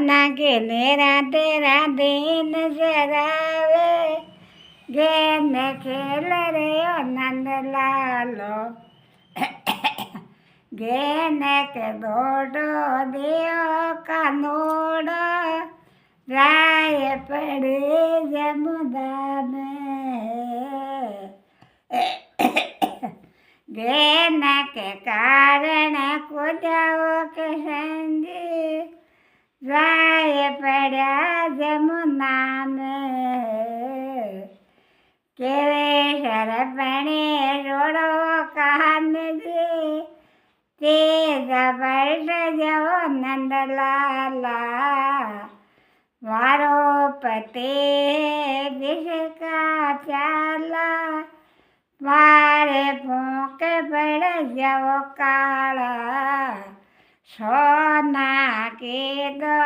ના કે ને રાધે રાધે નજર આવે ઘેરને ખેલ રે ઓ નંદલાલો ઘેરને કે દોડો દેવો કાનોડો રાય પડે જમુદાને ઘેરને કે કારણ કુદાવો કે સંજી રાય પડ્યા જમુના में કેવે સરપણે રોડો કાનજી તે જબરદ જવો નંદલાલા વારો પતે વિષકા પ્યાલા મારે ફૂંકે પડે જવો કાળા સોના કે દો